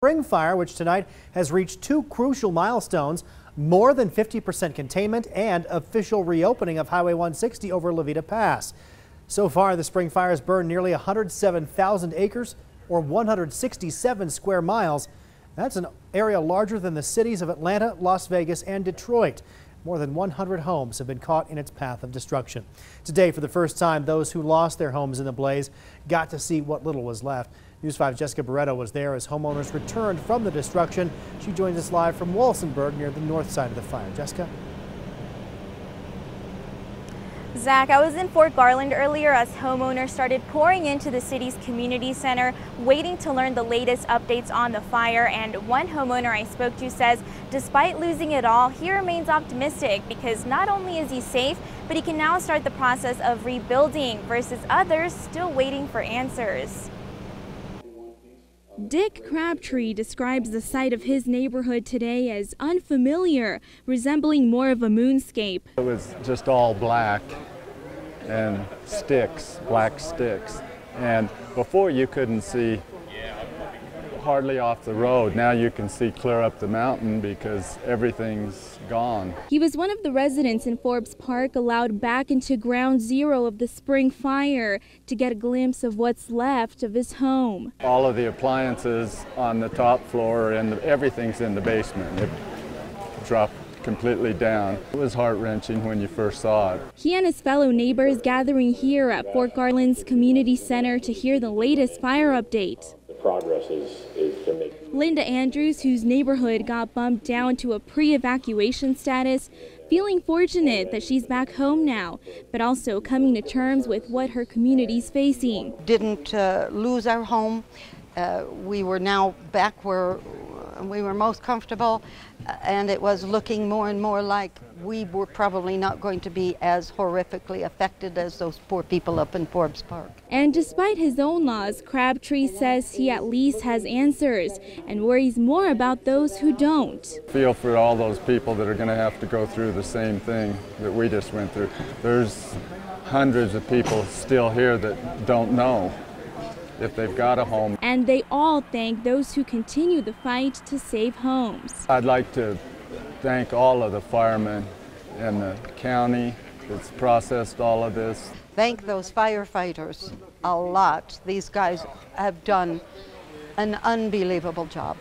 Spring fire, which tonight has reached two crucial milestones: more than 50% containment and official reopening of Highway 160 over Levita Pass. So far, the spring fire has burned nearly 107,000 acres or 167 square miles. That's an area larger than the cities of Atlanta, Las Vegas, and Detroit. More than 100 homes have been caught in its path of destruction. Today, for the first time, those who lost their homes in the blaze got to see what little was left. News 5's Jessica Barreto was there as homeowners returned from the destruction. She joins us live from Walsenburg near the north side of the fire. Jessica? Zach, I was in Fort Garland earlier as homeowners started pouring into the city's community center, waiting to learn the latest updates on the fire. And one homeowner I spoke to says despite losing it all, he remains optimistic because not only is he safe, but he can now start the process of rebuilding versus others still waiting for answers. Dick Crabtree describes the site of his neighborhood today as unfamiliar, resembling more of a moonscape. It was just all black and sticks, black sticks. And before you couldn't see hardly off the road. Now you can see clear up the mountain because everything's gone. He was one of the residents in Forbes Park allowed back into ground zero of the spring fire to get a glimpse of what's left of his home. All of the appliances on the top floor and everything's in the basement. It dropped completely down. It was heart-wrenching when you first saw it. He and his fellow neighbors gathering here at Fort Garland's Community Center to hear the latest fire update. Progress is to make. Linda Andrews, whose neighborhood got bumped down to a pre-evacuation status, feeling fortunate that she's back home now, but also coming to terms with what her community's facing. Didn't lose our home. We were now back where we were most comfortable, and it was looking more and more like we were probably not going to be as horrifically affected as those poor people up in Forbes Park. And despite his own loss, Crabtree says he at least has answers and worries more about those who don't. Feel for all those people that are going to have to go through the same thing that we just went through. There's hundreds of people still here that don't know if they've got a home. And they all thank those who continue the fight to save homes. I'd like to thank all of the firemen and the county that's processed all of this. Thank those firefighters a lot. These guys have done an unbelievable job.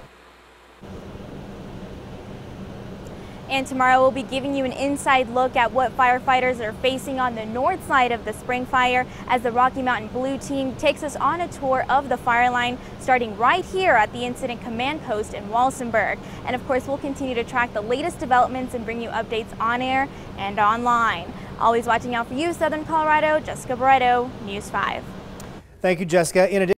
And tomorrow we'll be giving you an inside look at what firefighters are facing on the north side of the spring fire as the Rocky Mountain Blue Team takes us on a tour of the fire line, starting right here at the Incident Command Post in Walsenburg. And of course, we'll continue to track the latest developments and bring you updates on air and online. Always watching out for you, Southern Colorado. Jessica Barreto, News 5. Thank you, Jessica. In addition